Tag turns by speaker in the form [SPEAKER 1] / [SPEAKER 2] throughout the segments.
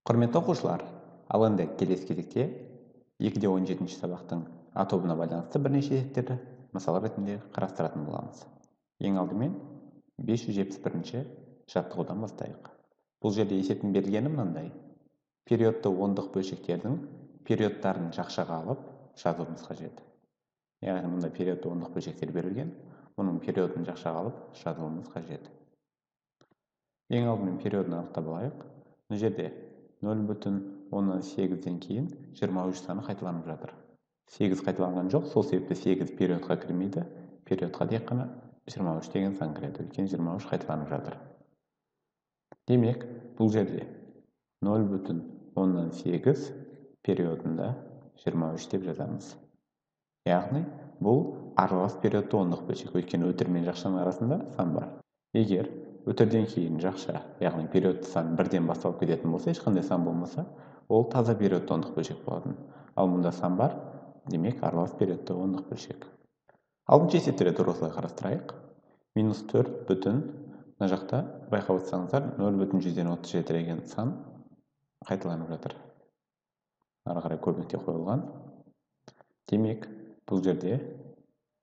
[SPEAKER 1] Құрметті оқушылар, ал енді келесі кезекте 2-17 сабақтың А тобына байланысты бірнеше есептерді мысал ретінде қарастыратын боламыз. Ең алдымен 571 жаттығудан бастайық. Бұл жерде есептің берілгені мынандай. Периодты ондық бөлшектердің периодтарын жақшаға алып жазуымыз қажет. Яғни мұнда периодты ондық бөлшектер берілген, оның периодын жақшаға алып жазуымыз қажет. Ең алдымен периодын анықтап алайық. Бұл жерде 0,8-ден кейін 23 саны қайталанып жатыр. 8 қайталанған жоқ, сол себепті 8 периодқа кірмейді. Периодқа тек қана 23 деген сан кіреді, өйткені 23 қайталанып жатыр. Демек, бұл жерде 0,8 периодында 23 деп жазамыз. Яғни, бұл аралас периодты ондық бөлшек, өйткені өтір мен жақшаның арасында сан бар. Егер өтірден кейін жақша, яғни периодты сан бірден басталып кететін болса, ешқандай сан болмаса, ол таза периодты ондық бөлшек болатын. Ал мұнда сан бар, демек аралас периодты ондық бөлшек. 6-шы есептерді осылай қарастырайық. -4 бүтін, мына жақта байқап отырсаңыздар 0,137 деген сан қайталанып жатыр. Ары қарай көрнекте қойылған. Демек, бұл жерде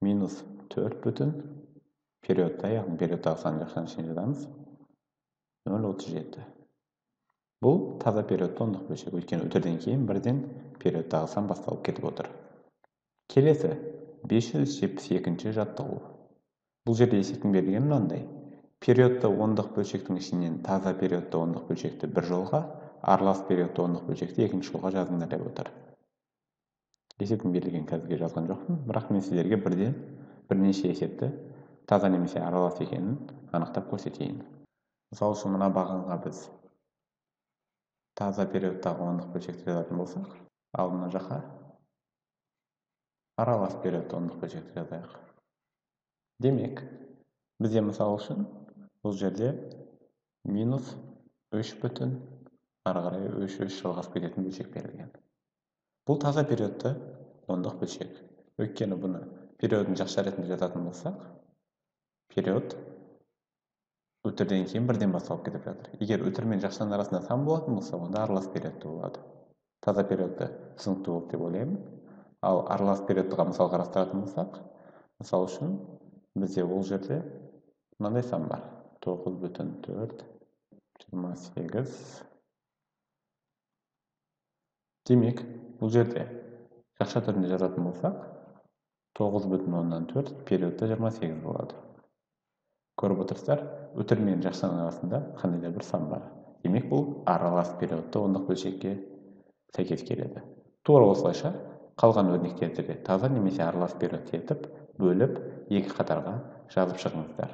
[SPEAKER 1] -4 бүтін периодта, яғни периодтағы сан жақшаның ішіне жазамыз 0,37. Бұл таза периодты ондық бөлшек, өйткені өтірден кейін бірден периодтағы сан басталып кетіп отыр. Келесі 572 жаттығу. Бұл жерде есептің берілгені мынандай. Периодты ондық бөлшектің ішінен таза периодты ондық бөлшекті бір жолға, аралас периодты ондық бөлшекті екінші жолға жазыңдар деп отыр. Есептің берілген қазірге жазған жоқпын, бірақ мен сіздерге бірнеше есепті таза немесе аралас екенін анықтап көрсетейін. Мысалы үшін мына бағанға біз таза периодтағы ондық бөлшекті жазатын болсақ, ал мына жаққа аралас периодты ондық бөлшекті жазайық. Демек, бізде мысалы үшін бұл жерде -3 бүтін, ары қарай 3 жалғасып кететін бөлшек берілген. Бұл таза периодты ондық бөлшек. Өйткені бұны периодын жақша ретінде жазатын болсақ, период өтірден кейін бірден басталып кетіп жатыр. Егер өтір мен жақшаның арасында сан болатын болса, онда аралас периодты болады. Таза периодты түсінікті болды деп ойлаймын. Ал аралас периодтыға мысал қарастыратын болсақ, мысал үшін бізде ол жерде мынандай сан бар. 9,4, 28. Демек, бұл жерде жақша түрінде жазатын болсақ, 9,4 периодта 28 болады. Көріп отырсыздар, өтір мен жақшаның арасында қандай да бір сан бар. Демек, бұл аралас периодты ондық бөлшекке сәйкес келеді. Тура осылайша қалған өрнектерді де таза немесе аралас периодты етіп, бөліп, екі қатарға жазып шығыңыздар.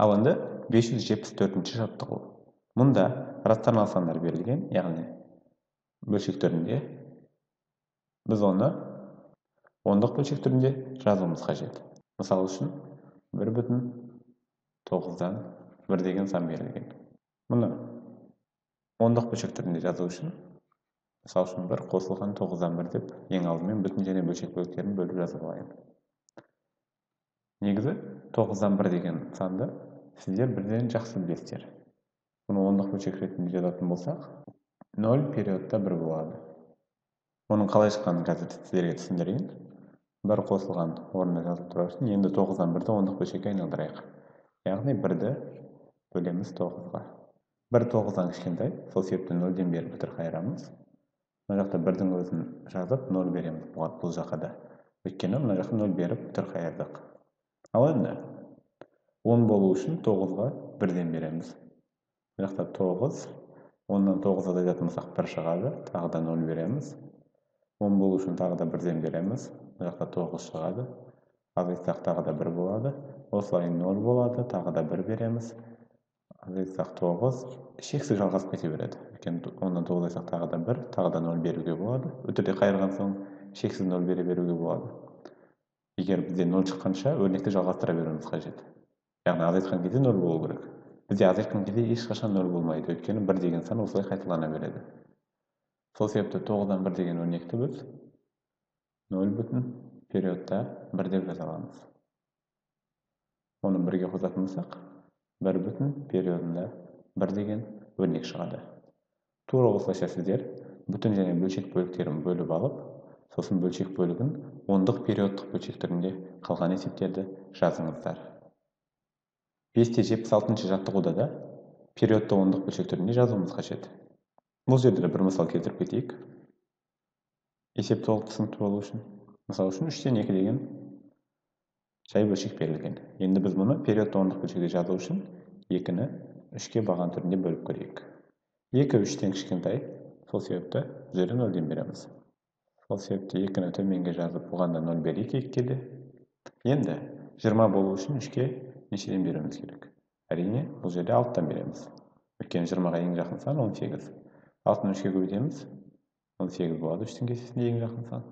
[SPEAKER 1] Ал енді 574-ші жаттығу. Мұнда рационал сандар берілген, яғни бөлшек түрінде біз оны ондық бөлшек түрінде жазуымыз қажет. Мысалы үшін 1,9-дан 1 деген сан берілген. Мұны ондық бөлшек түрінде жазу үшін, мысалы үшін 1 қосылған 9-дан 1 деп ең алдымен бүтін және бөлшек бөліктерін бөліп жазып алайын. Негізі 9-дан 1 деген санды сіздер бірден жақсы білесіздер. Бұны ондық бөлшек ретінде жазатын болсақ, 0 периодта 1 болады. Оның қалай шыққанын қазір сіздерге түсіндірейін. 1 қосылған орнына жазып тұрар үшін, енді 9-дан 1-ді ондық бөлшекке айналдырайық. Яғни 1-ді бөлеміз 9-ға. 1 9-дан кішкентай, сол себепті 0-ден беріп бүтір қайырамыз. Мына жақта 1-дің өзін жазып 0 береміз бұл жаққа да. Өйткені мына жақта 0 беріп бүтір қайырдық. Ал енді 10 болу үшін 9-ға 1-ден береміз. Мына жақта 9, 10-нан 9-ға азайтатын болсақ 1 шығады, тағы да 0 береміз. 10 болу үшін тағы да 1-ден береміз. Мына жақта 9 шығады. Азайтсақ тағы да 1 болады. Осылай 0 болады, тағы да 1 береміз. Азайтсақ 9, шексіз жалғасып кете береді. Өйткені 10-нан 9 азайтсақ тағы да 1, тағы да 0 беруге болады. Өтірде қайырған соң шексіз 0 беруге болады. Егер бізде 0 шыққанша өрнекті жалғастыра беруіміз қажет. Яғни азайтқан кезде 0 болу керек. Бізде азайтқан кезде ешқашан 0 болмайды, өйткені 1 деген сан осылай қайталана береді. Сол себепті 9-дан 1 деген өрнекті біз 0 бүтін периодта 1 деп жаза аламыз. Оны 1-ге қосатын болсақ, 1 бүтін периодында 1 деген өрнек шығады. Тура осылайша сіздер бүтін және бөлшек бөліктерін бөліп алып, сосын бөлшек бөлігін ондық периодтық бөлшектерінде қалған есептерді жазыңыздар. 5-76 жаттығуда да периодты ондық бөлшектерінде жазуымыз қажет. Бұл жерде бір мысал келтіріп кетейік. Есеп толық түсінікті болу үшін. Мысал үшін 3-тен 2 деген жай бөлшек берілген. Енді біз мұны периодты ондық бөлшекте жазу үшін 2-ні 3-ке баған түрінде бөліп көрейік. 2 3-тен кішкентай, сол себепті бұл жерде 0-ден береміз. Сол себепті 2-ні төменге жазып, бұғанда 0 берейік 2-ке. Енді 20 болу үшін 3-ке нешеден беруіміз керек? Әрине, бұл жерде 6-тан береміз. Өйткені 20-ға ең жақын сан 18. 6-ны 3-ке көбейтеміз, 18 болады 3-тің кестесінде ең жақын сан.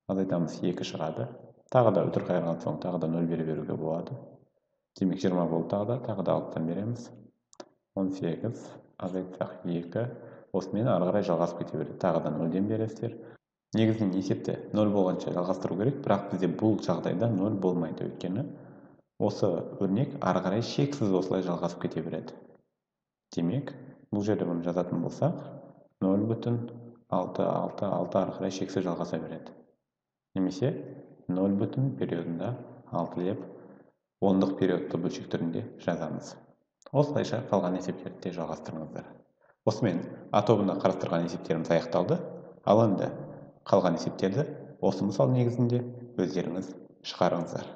[SPEAKER 1] Азайтамыз 2 шығады. Тағы да өтір қайырған соң тағы да 0 беруге болады. Демек 20 болды тағы да 6-тан береміз. 18 азайтсақ 2. Осымен ары қарай жалғасып кете береді. Тағы да 0-ден бересіздер. Негізінен есепті 0 болғанша жалғастыру керек, бірақ бізде бұл жағдайда 0 болмайды. Өйткені осы өрнек ары қарай шексіз осылай жалғасып кете береді. Демек, бұл жерде бұны жазатын болсақ, 0,6 ары қарай шексіз жалғаса береді. Немесе 0 периодында 6 деп ондық периодты бөлшектерінде жазамыз. Осылайша қалған есептерді жалғастырыңыздар. Осымен А тобында қарастырған есептеріміз аяқталды. Ал енді қалған есептерді осы мысал негізінде өздеріңіз шығарыңыздар.